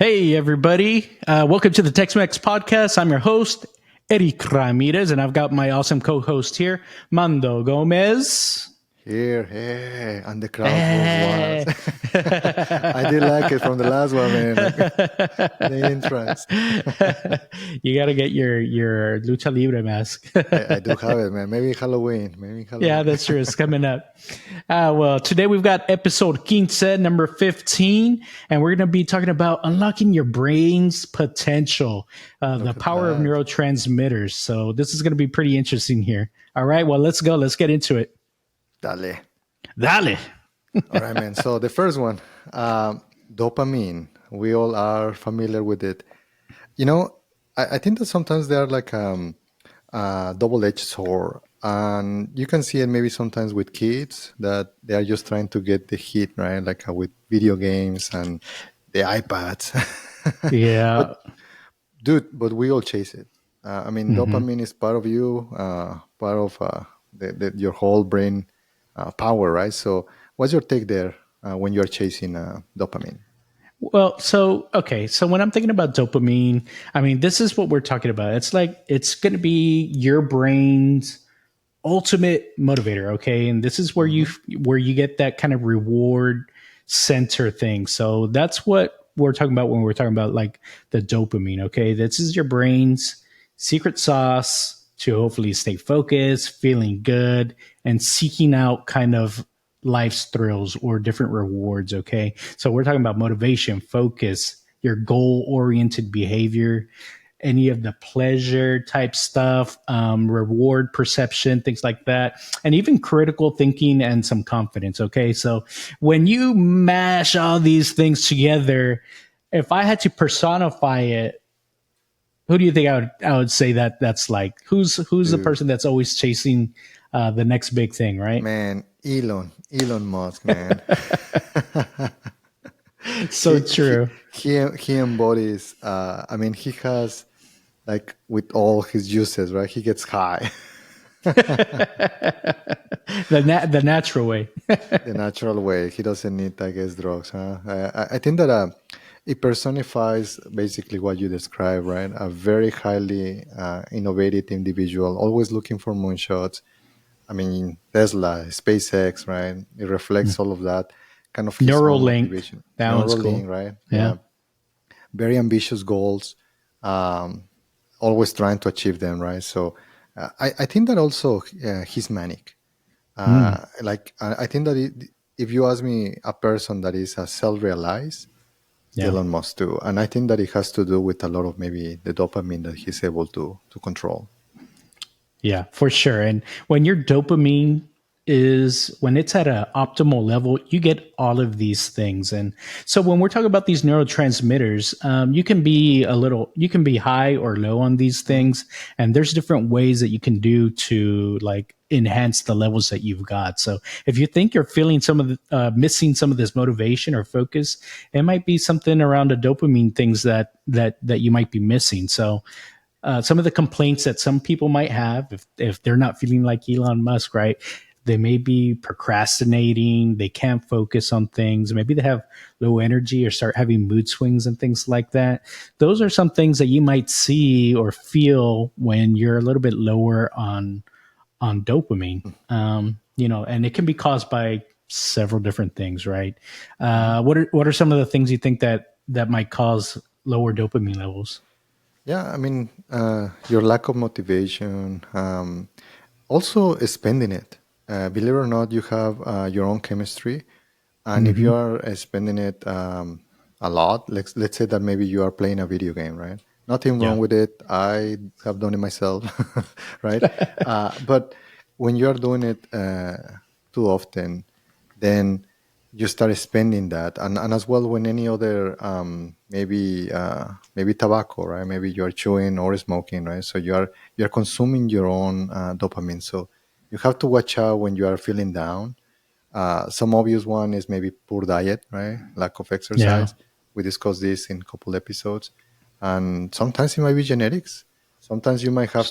Hey, everybody. Welcome to the Tech-Mex podcast. I'm your host, Eric Ramirez, and I've got my awesome co-host here, Mando Gomez. Here, hey, and the crowd Hey. was. I did like it from the last one, man. Like, the entrance. You got to get your Lucha Libre mask. I do have it, man. Maybe Halloween. Yeah, that's true. It's coming up. Well, today we've got episode 15, number 15, and we're going to be talking about unlocking your brain's potential, the power of neurotransmitters. So this is going to be pretty interesting here. All right, well, let's go. Let's get into it. Dale. Dale. All right, man. So the first one, dopamine. We all are familiar with it. You know, I think that sometimes they are like double-edged sword. And you can see it maybe sometimes with kids that they are just trying to get the hit, right? Like with video games and the iPads. Yeah. But we all chase it. Dopamine is part of you, part of your whole brain power, right? So what's your take there when you're chasing dopamine? Well, so when I'm thinking about dopamine, I mean, this is what we're talking about. It's like it's going to be your brain's ultimate motivator, okay? And this is where you get that kind of reward center thing. So that's what we're talking about when we're talking about like the dopamine, okay? This is your brain's secret sauce to hopefully stay focused, feeling good, and seeking out kind of life's thrills or different rewards, okay? So we're talking about motivation, focus, your goal-oriented behavior, any of the pleasure type stuff, reward perception, things like that, and even critical thinking and some confidence, okay? So when you mash all these things together, if I had to personify it, who do you think I would say that's like? Who's the person that's always chasing the next big thing, right? Man, Elon Musk, man. So true. He embodies. He has like with all his juices, right? He gets high. The natural way. The natural way. He doesn't need, I guess, drugs. Huh? I think that it personifies basically what you described, right? A very highly innovative individual, always looking for moonshots. I mean, Tesla, SpaceX, right? It reflects all of that kind of his own motivation. That one's cool. Neuralink, right? Yeah. Very ambitious goals, always trying to achieve them, right? So I think that also he's manic. I think that if you ask me a person that is self-realized, Elon Musk too. And I think that it has to do with a lot of maybe the dopamine that he's able to control. Yeah, for sure. And when your dopamine when it's at an optimal level, you get all of these things. And so when we're talking about these neurotransmitters, you can be high or low on these things. And there's different ways that you can do to like enhance the levels that you've got. So if you think you're feeling missing some of this motivation or focus, it might be something around the dopamine things that you might be missing. So some of the complaints that some people might have if they're not feeling like Elon Musk, right? They may be procrastinating. They can't focus on things. Maybe they have low energy or start having mood swings and things like that. Those are some things that you might see or feel when you're a little bit lower on dopamine. And it can be caused by several different things, right? What are some of the things you think that might cause lower dopamine levels? Yeah, your lack of motivation, also spending it. Believe it or not, you have your own chemistry, and if you are spending it a lot, let's say that maybe you are playing a video game, right? Nothing wrong with it. I have done it myself, right? But when you are doing it too often, then you start spending that, and as well when any other maybe tobacco, right? Maybe you are chewing or smoking, right? So you are consuming your own dopamine. So you have to watch out when you are feeling down. Some obvious one is maybe poor diet, right? Lack of exercise. Yeah. We discussed this in a couple episodes. And sometimes it might be genetics. Sometimes you might have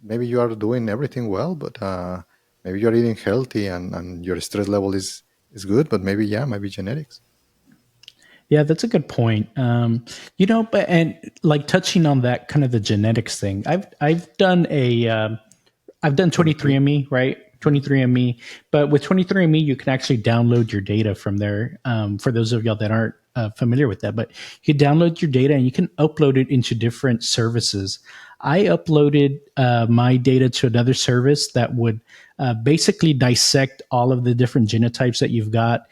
maybe you are doing everything well, but maybe you're eating healthy and your stress level is good, but maybe, might be genetics. Yeah, that's a good point. But and like touching on that kind of the genetics thing, I've done I've done 23. 23andMe, right? Yeah. 23andMe, but with 23andMe, you can actually download your data from there. For those of y'all that aren't familiar with that, but you can download your data and you can upload it into different services. I uploaded my data to another service that would basically dissect all of the different genotypes that you've got,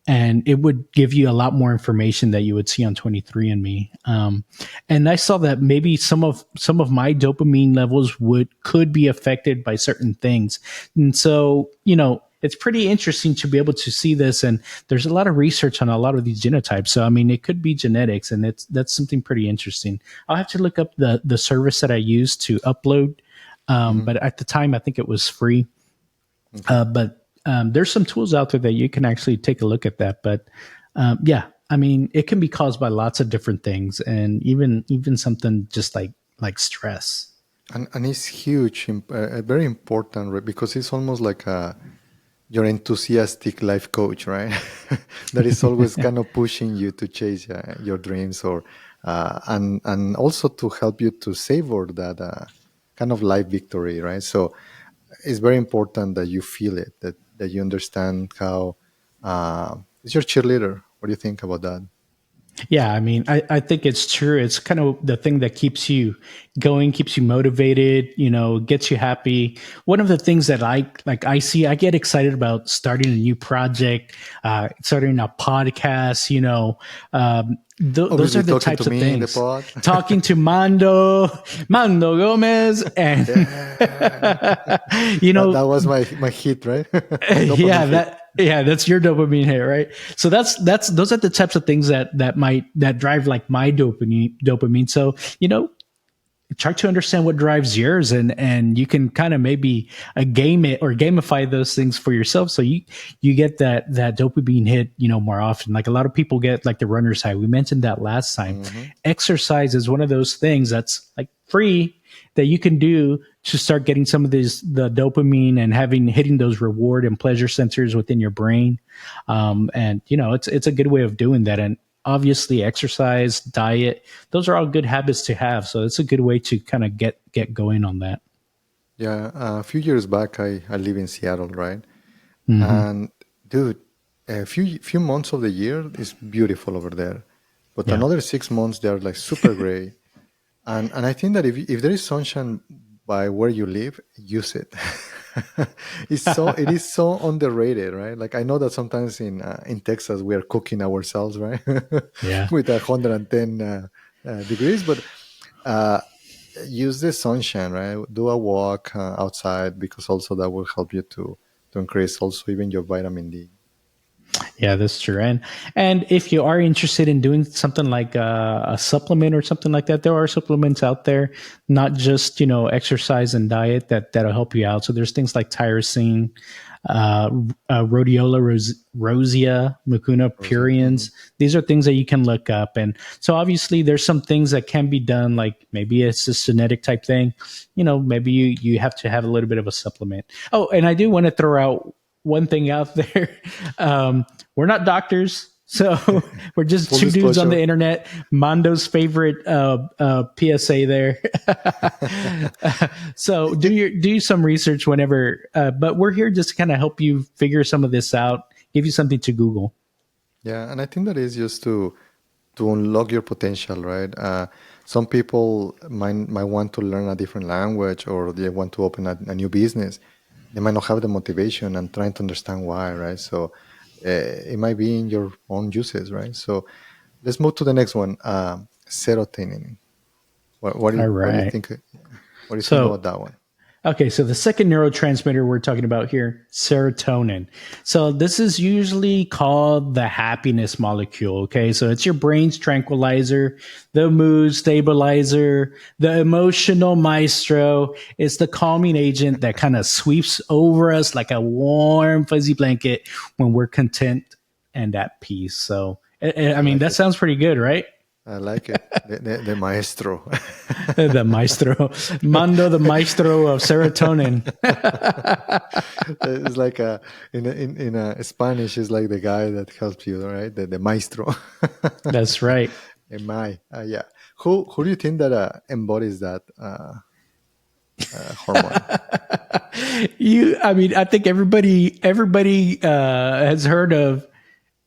and it would give you a lot more information that you would see on 23andMe. And I saw that maybe some of my dopamine levels could be affected by certain things. And so, it's pretty interesting to be able to see this. And there's a lot of research on a lot of these genotypes. So, I mean, it could be genetics, and that's something pretty interesting. I'll have to look up the service that I used to upload. Hmm. But at the time, I think it was free. Okay. But there's some tools out there that you can actually take a look at that. But yeah, I mean, it can be caused by lots of different things, and even something just like stress. And it's huge, very important, right? Because it's almost like your enthusiastic life coach, right? That is always kind of pushing you to chase your dreams, or and also to help you to savor that kind of life victory, right? So it's very important that you feel it, that you understand how it's your cheerleader. What do you think about that? Yeah, I mean, I think it's true. It's kind of the thing that keeps you going, keeps you motivated, gets you happy. One of the things that I see, I get excited about starting a new project, starting a podcast, those are Obviously, the talking to types of me in the things. pod. Talking to Mando Gomez, and Yeah, you that know, was my hit, right? My yeah, dopamine hit. that's your dopamine hit, right? So that's those are the types of things that drive like my dopamine. So try to understand what drives yours, and you can kind of maybe game it or gamify those things for yourself, so you get that dopamine hit more often. Like a lot of people get like the runner's high. We mentioned that last time. Hmm. Exercise is one of those things that's like free that you can do to start getting some of the dopamine and hitting those reward and pleasure centers within your brain. And it's a good way of doing that. And obviously exercise, diet, those are all good habits to have. So it's a good way to kind of get going on that. Yeah, a few years back, I live in Seattle, right? Hmm. And dude, a few months of the year is beautiful over there, but Yeah. another 6 months they're like super gray. And I think that if there is sunshine by where you live, use it. It is so underrated, right? Like I know that sometimes in Texas we are cooking ourselves, right, Yeah. with 110 degrees, but uh, use the sunshine, right? Do a walk outside, because also that will help you to increase also even your vitamin D. Yeah, that's true. And if you are interested in doing something like a supplement or something like that, there are supplements out there, not just exercise and diet that'll help you out. So there's things like tyrosine, rhodiola rosea, mucuna Rosie. Hmm. pruriens. These are things that you can look up. And so obviously there's some things that can be done, like maybe it's a genetic type thing. Maybe you have to have a little bit of a supplement. Oh, and I do want to throw out one thing out there. Um, we're not doctors. So we're just Full two dudes on the disclosure. internet. Mondo's favorite PSA there. So do some research whenever. But we're here just to kind of help you figure some of this out, give you something to Google. Yeah, and I think that is just to unlock your potential, right? Some people might want to learn a different language, or they want to open a new business. They might not have the motivation and trying to understand why, right? So it might be in your own uses, right? So let's move to the next one. Serotonin. All What do you right. think? What do you think So about that one? okay, so the second neurotransmitter we're talking about here, serotonin. So this is usually called the happiness molecule. Okay, so it's your brain's tranquilizer, the mood stabilizer, the emotional maestro. It's the calming agent that kind of sweeps over us like a warm, fuzzy blanket when we're content and at peace. So, I I mean, like that it. sounds pretty good, right? I like it. The maestro. The maestro, Mando, the maestro of serotonin. It's like in Spanish, it's like the guy that helps you, right? The maestro. That's right. Am I? Yeah. Who do you think that embodies that hormone? I mean, I think everybody has heard of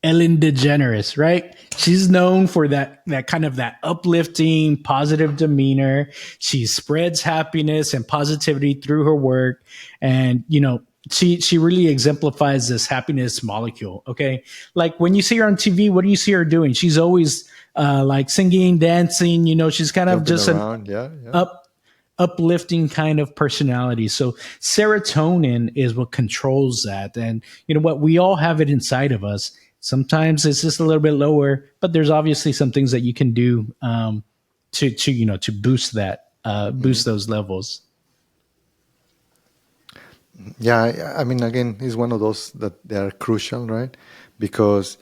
Ellen DeGeneres, right? She's known for that kind of that uplifting, positive demeanor. She spreads happiness and positivity through her work, and she really exemplifies this happiness molecule. Okay, like when you see her on TV, what do you see her doing? She's always like singing, dancing. She's kind of Jumping just an around, yeah, yeah. up uplifting kind of personality. So serotonin is what controls that. And you know what? We all have it inside of us. Sometimes it's just a little bit lower, but there's obviously some things that you can do to boost that, Mhm. boost those levels. Yeah, I mean, again, it's one of those that they are crucial, right? Because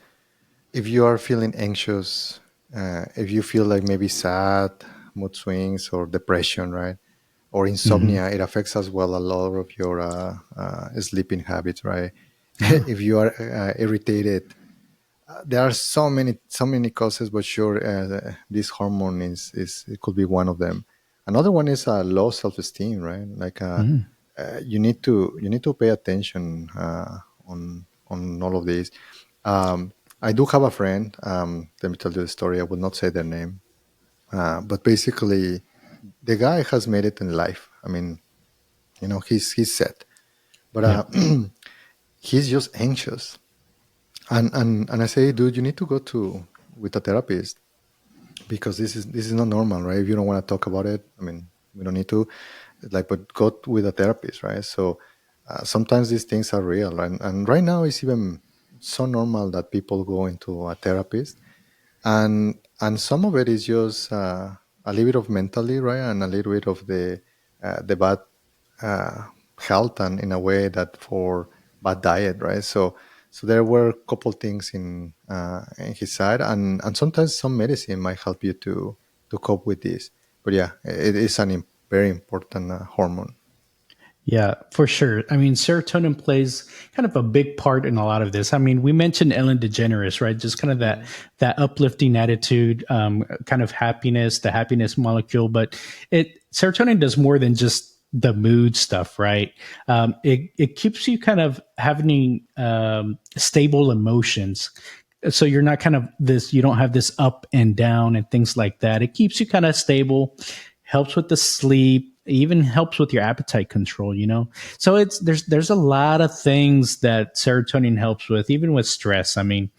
if you are feeling anxious, if you feel like maybe sad, mood swings, or depression, right? Or Hmm. insomnia, it affects as well a lot of your sleeping habits, right? Yeah. If you are irritated, there are so many causes, but sure, this hormone is it could be one of them. Another one is low self-esteem, right? Like Mhm. you need to pay attention on all of these. I do have a friend. Let me tell you the story. I will not say their name, but basically, the guy has made it in life. I mean, he's set, but Yeah. he's just anxious. And I say, dude, you need to go to with a therapist because this is not normal, right? If you don't want to talk about it, I mean, we don't need to, like, but go with a therapist, right? So sometimes these things are real, and right now it's even so normal that people go into a therapist, and some of it is just a little bit of mentally, right, and a little bit of the bad uh, health, and in a way that for bad diet, right? So there were a couple things in his side, and sometimes some medicine might help you to cope with this. But yeah, it is very important hormone. Yeah, for sure. I mean, serotonin plays kind of a big part in a lot of this. I mean, we mentioned Ellen DeGeneres, right? Just kind of that Mhm. that uplifting attitude, kind of happiness, the happiness molecule. But it serotonin does more than just the mood stuff, right? It keeps you kind of having stable emotions. So you're not kind of this. You don't have this up and down and things like that. It keeps you kind of stable, helps with the sleep, even helps with your appetite control. So there's a lot of things that serotonin helps with, even with stress. I mean,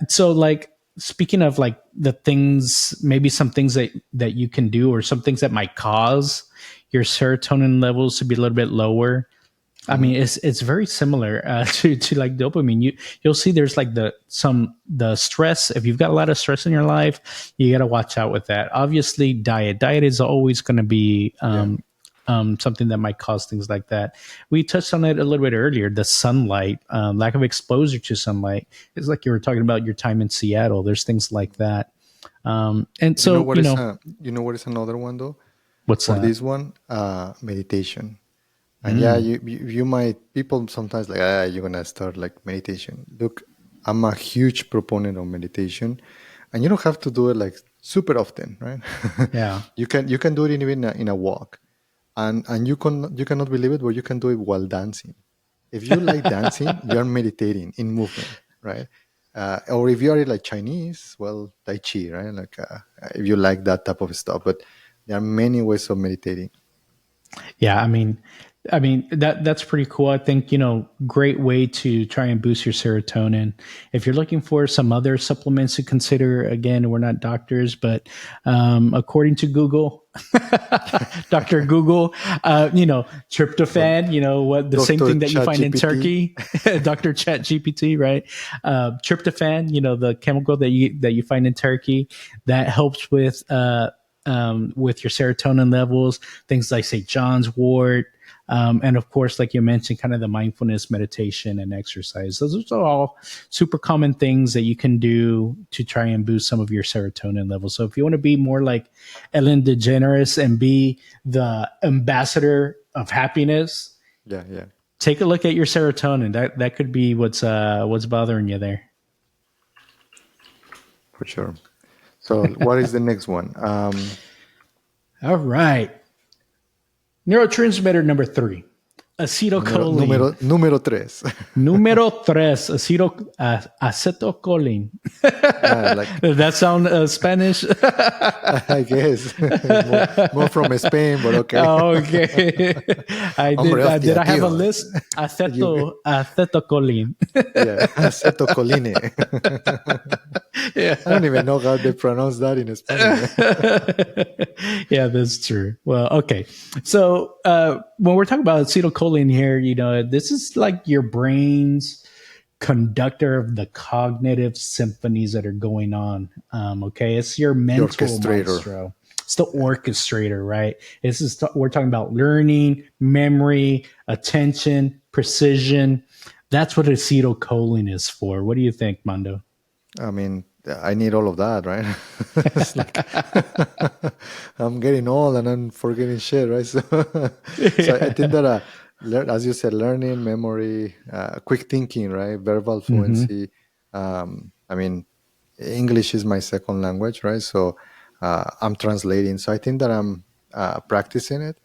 so like speaking of like the things, maybe some things that you can do, or some things that might cause your serotonin levels to be a little bit lower. I mean, Mhm. it's very similar to like dopamine. You'll see there's like the stress. If you've got a lot of stress in your life, you got to watch out with that. Obviously, diet is always going to be Yeah. something that might cause things like that. We touched on it a little bit earlier. The sunlight, lack of exposure to sunlight. It's like you were talking about your time in Seattle. There's things like that, and You know so what is another one though? what's For that? this one, meditation. And yeah, Mm, you might, people sometimes like, you're gonna start like meditation. Look, I'm a huge proponent of meditation, and you don't have to do it like super often, right? yeah. You can do it even in a walk, and you cannot believe it, but you can do it while dancing. If you like dancing, you are meditating in movement, right? Or if you are like Chinese, well, Tai Chi, right? Like if you like that type of stuff, but there are many ways of meditating. Yeah, I mean that's pretty cool. I think great way to try and boost your serotonin. If you're looking for some other supplements to consider, again, we're not doctors, but according to Google, Doctor Google, Well, tryptophan. What the same Doctor thing that you find in ChatGPT. turkey, Doctor Chat GPT, right? Tryptophan, the chemical that you find in turkey that helps with your serotonin levels, things like St. John's wort. And of course, like you mentioned, kind of the mindfulness, meditation, and exercise. Those are all super common things that you can do to try and boost some of your serotonin levels. So if you want to be more like Ellen DeGeneres and be the ambassador of happiness, Yeah, yeah, take a look at your serotonin. That could be what's bothering you there. for sure. So what is the next one? All right. Neurotransmitter number 3, acetylcholine. Número tres. Número tres, acetylcholine. Like Does that sound Spanish? I guess more from Spain, but okay. Okay. I did. Hombre, Did hostia, I have a tío. list? You, Acetylcholine. yeah, acetylcholine. Yeah. I don't even know how they pronounce that in Spanish. Yeah, that's true. Well, okay. So when we're talking about acetylcholine here, this is like your brain's conductor of the cognitive symphonies that are going on. Okay, it's your The mental orchestrator. maestro. It's the orchestrator, right? We're talking about learning, memory, attention, precision. That's what acetylcholine is for. What do you think, Mando? I mean, I need all of that, right? It's like I'm getting old and I'm forgetting shit, right? So I think that, as you said, learning, memory, quick thinking, right? Verbal Mm-hmm. fluency. I mean, English is my second language, right? So I'm translating. So I think that I'm practicing it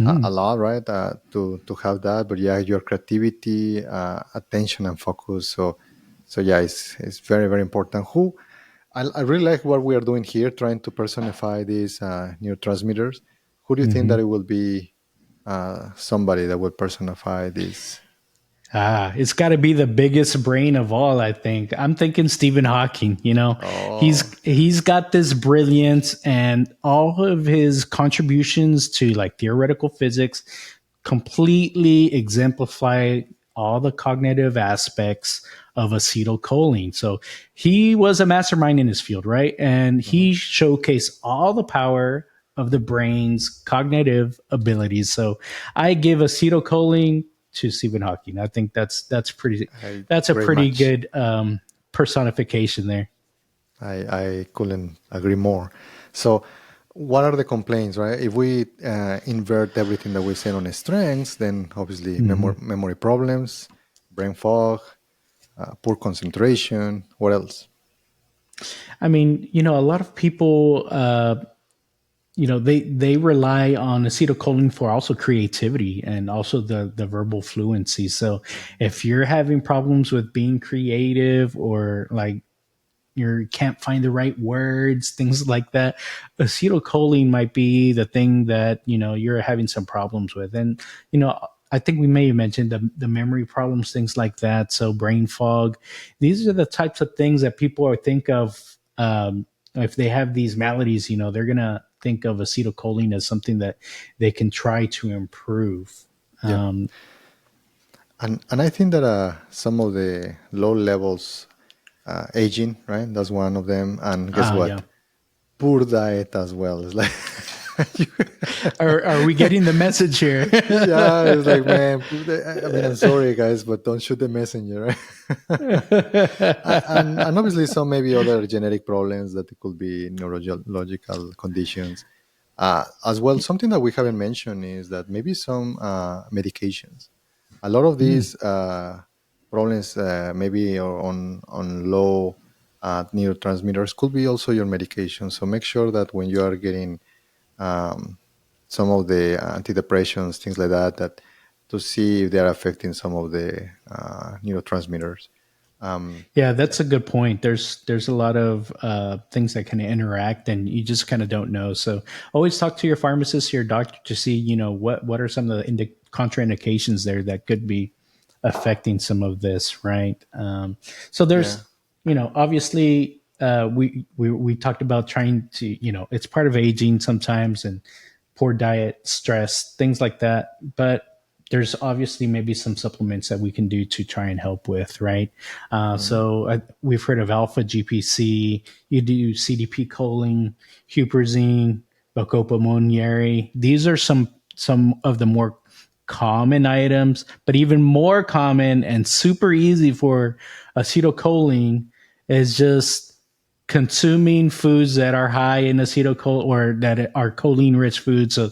a lot, right? To have that, but yeah, your creativity, attention, and focus. So yeah, it's very very important. I really like what we are doing here, trying to personify these neurotransmitters. Who do you think Mm-hmm. that it will be? Somebody that will personify this? It's got to be the biggest brain of all, I think. I'm thinking Stephen Hawking, Oh, he's got this brilliance and all of his contributions to like theoretical physics completely exemplify all the cognitive aspects of acetylcholine. So he was a mastermind in his field, right? And mhm. he showcased all the power of the brain's cognitive abilities. So I give acetylcholine to Stephen Hawking. I think that's a Great pretty match. good personification there. I couldn't agree more. So, what are the complaints, right? If we invert everything that we said on strengths, then obviously Mm-hmm. memory problems, brain fog, poor concentration. What else? I mean, a lot of people, they rely on acetylcholine for also creativity and also the verbal fluency. So if you're having problems with being creative or like you can't find the right words, things like that, acetylcholine might be the thing that you're having some problems with. And I think we may have mentioned the memory problems, things like that. So brain fog. These are the types of things that people are think of if they have these maladies. They're gonna think of acetylcholine as something that they can try to improve. Yeah, Um, and I think that some of the low levels, aging, right? That's one of them. And guess yeah. what? Poor diet as well. It's like Are we getting the message here? yeah, it's like, man, I mean, I'm sorry, guys, but don't shoot the messenger, right? And obviously, some maybe other genetic problems that it could be neurological conditions. As well, something that we haven't mentioned is that maybe some medications. A lot of these problems, maybe on low neurotransmitters, could be also your medication. So make sure that when you are getting um, some of the antidepressants, things like that, that to see if they are affecting some of the neurotransmitters. Um, Yeah, that's a good point. There's a lot of things that can interact, and you just kind of don't know. So always talk to your pharmacist, your doctor, to see what are some of the contraindications there that could be affecting some of this, right? So yeah, there's obviously we talked about trying to it's part of aging sometimes and poor diet, stress, things like that, but there's obviously maybe some supplements that we can do to try and help with, right? mhm, We've heard of alpha GPC, you do CDP choline, huperzine, Bacopa monieri. These are some of the more common items, but even more common and super easy for acetylcholine is just consuming foods that are high in acetylcholine or that are choline rich foods. So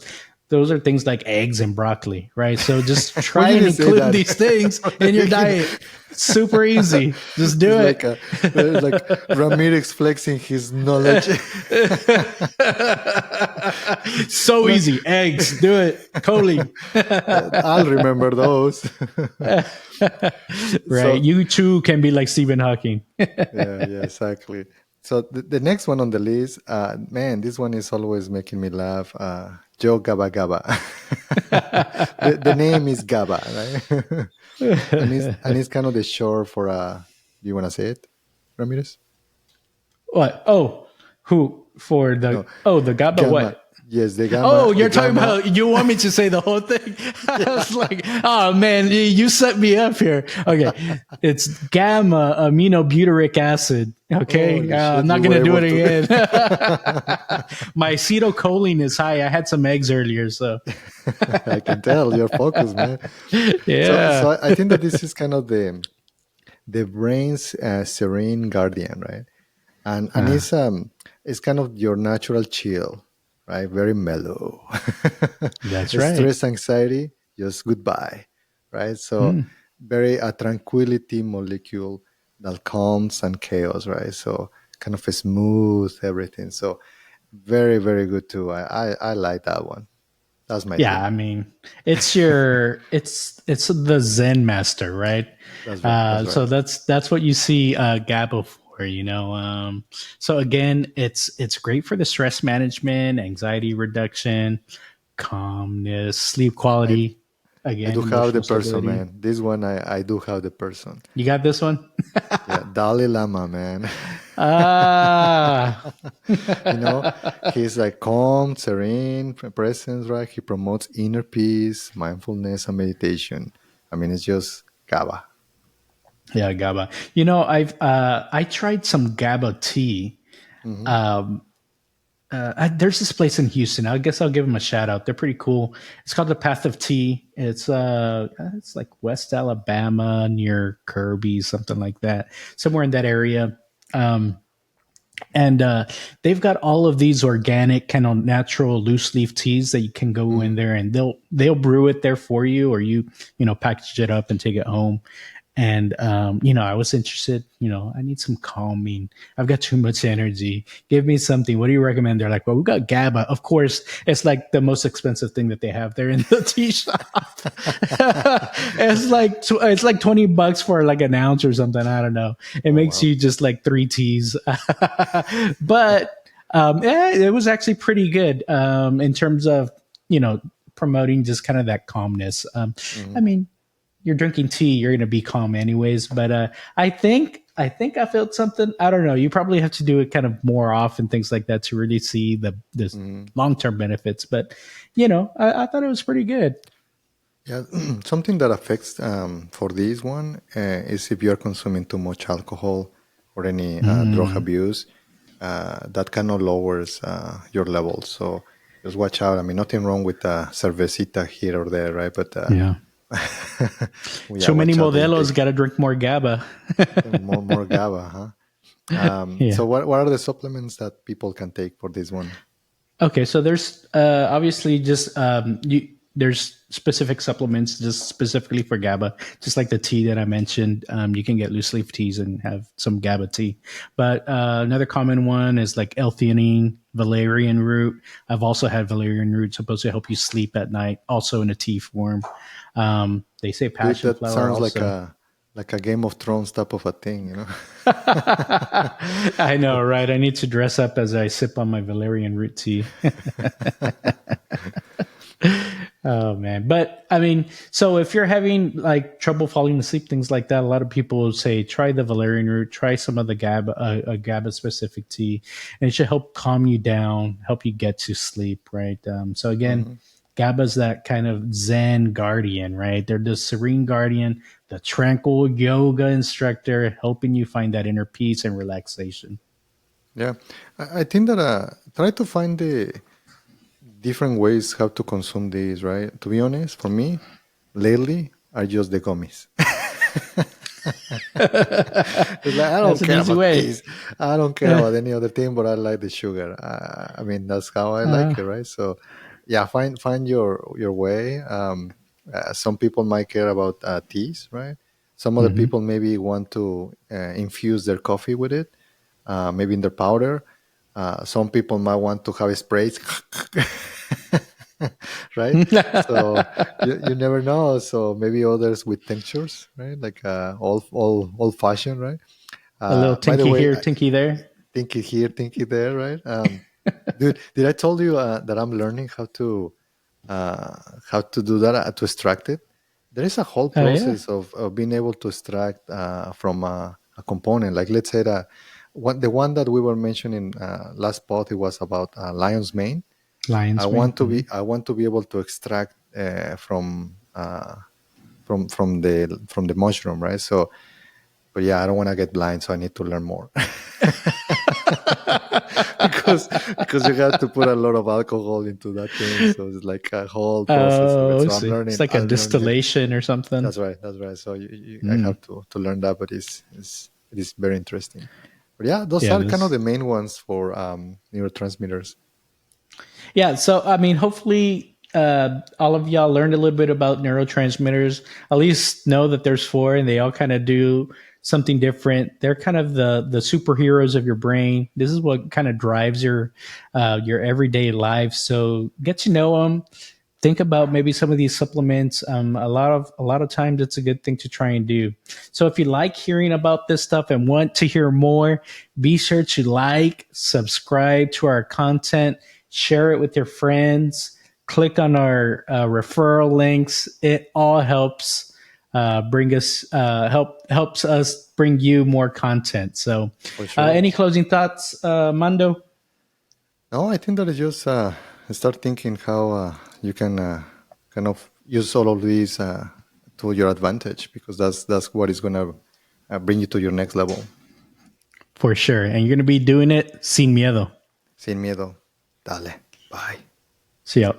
those are things like eggs and broccoli, right? So just Why try you and didn't say include that these things from the in your beginning? diet. Super easy. Just It's do like it. a, there's like Ramirez flexing his knowledge. So No, easy. Eggs. Do it. Choline. I'll remember those. Right. So You too can be like Stephen Hawking. yeah, exactly. So the next one on the list, man, this one is always making me laugh. Joe Gaba Gaba. The name is Gaba, right? and it's kind of the short for do you want to say it, Ramirez? What? Oh, who for No, the GABA Gamma. what? Yes, the Oh, Gamma, the you're talking Gamma. about you want me to say the whole thing? I Yeah. was like, oh man, you set me up here. Okay, it's gamma aminobutyric acid. Okay, Holy I'm shit, not you were gonna do it able again. to. My acetylcholine is high. I had some eggs earlier, so I can tell you're focused, man. So, yeah. so I think that this is kind of the brain's serene guardian, right? And Uh, it's kind of your natural chill, right? Very mellow. that's right. Stress, anxiety, just goodbye, right? So Hmm. very a tranquility molecule that calms and chaos, right? So kind of a smooth everything. So very, very good too. I like that one. That's my Yeah, I thing. mean, it's the Zen master, right? That's right. That's So right. that's what you see GABA for, you know. So again, it's great for the stress management, anxiety reduction, calmness, sleep I quality, I again, do have the emotional person, stability. man. This one I do have the person. You got this one? Yeah, Dalai Lama, man. Ah, You know, he's like calm, serene presence, right? He promotes inner peace, mindfulness, and meditation. I mean, it's just GABA. yeah, GABA. You know, I tried some GABA tea. Hmm. Um, there's this place in Houston. I guess I'll give them a shout out. They're pretty cool. It's called the Path of Tea. It's like West Alabama near Kirby, something like that, somewhere in that area. Um, and they've got all of these organic, kind of natural loose leaf teas that you can go in Hmm. there and they'll brew it there for you, or you package it up and take it home. And I was interested. I need some calming. I've got too much energy. Give me something. What do you recommend? They're like, well, we got GABA. Of course, it's like the most expensive thing that they have there in the tea shop. It's like $20 for like an ounce or something. I don't know. It Oh makes wow. you just like three teas, but it was actually pretty good in terms of you know promoting just kind of that calmness. I Hmm. mean, you're drinking tea, you're going to be calm anyways. But I think I felt something. I don't know. You probably have to do it kind of more often, things like that, to really see the Hmm. long term benefits. But I thought it was pretty good. Yeah, something that affects for this one is if you are consuming too much alcohol or any drug Mm, abuse, that kind of lowers your levels. So just watch out. I mean, nothing wrong with cervecita here or there, right? But yeah. well, yeah, Too many watch out that you modelos. take Got to drink more GABA. more GABA, huh? Yeah. So what are the supplements that people can take for this one? Okay, so there's obviously just there's specific supplements just specifically for GABA, just like the tea that I mentioned. You can get loose leaf teas and have some GABA tea. But another common one is like L-theanine, valerian root. I've also had valerian root, supposed to help you sleep at night, also in a tea form. They say Dude, passion that flower sounds also. like a Game of Thrones type of a thing, you know? I know, right? I need to dress up as I sip on my valerian root tea. Oh man. But I mean, so if you're having like trouble falling asleep, things like that, a lot of people say try the valerian root, try some of the GABA, a GABA specific tea, and it should help calm you down, help you get to sleep, right? So again, Mhm. GABA is that kind of Zen guardian, right? They're the serene guardian, the tranquil yoga instructor, helping you find that inner peace and relaxation. Yeah, I think that try to find the different ways how to consume these, right? To be honest, for me, lately are just the gummies. It's like I That's don't an care easy about way. taste. I don't care about any other thing, but I like the sugar. I mean, that's how I like it, right? So, yeah, find your way. Some people might care about teas, right? Some other Mhm. people maybe want to infuse their coffee with it, maybe in their powder. Some people might want to have sprays, right? So you never know. So maybe others with tinctures, right? Like old fashioned, right? A little By the tinky way, here, tinky there. think it here, think it there, right? Dude, did I told you that I'm learning uh, how to do that to extract it? There is a whole Oh yeah, process of being able to extract from a component. Like let's say that the one that we were mentioning last pod, it was about lion's mane. lion's mane. Mhm. I want to be able to extract from the mushroom, right? So, but yeah, I don't want to get blind, so I need to learn more. because because you have to put a lot of alcohol into that thing, so it's like a whole process of it. Oh, I So I'm see. It's learning. like a I'm learning it. distillation or something. That's right. That's right. So I have to learn that, but it is very interesting. But yeah, those Yeah, are kind of this. the main ones for neurotransmitters. Yeah, so I mean, hopefully, all of y'all learned a little bit about neurotransmitters. At least know that there's four, and they all kind of do something different. They're kind of the superheroes of your brain. This is what kind of drives your everyday life. So get to know them. Think about maybe some of these supplements. A lot of times it's a good thing to try and do. So if you like hearing about this stuff and want to hear more, be sure to like, subscribe to our content, share it with your friends, click on our referral links. It all helps bring us helps us bring you more content. So, For sure. any closing thoughts, Mando? No, I think that is just start thinking how you can kind of use all of these to your advantage because that's what is going to bring you to your next level. For sure, and you're going to be doing it sin miedo. Sin miedo. Dale. Bye. See ya.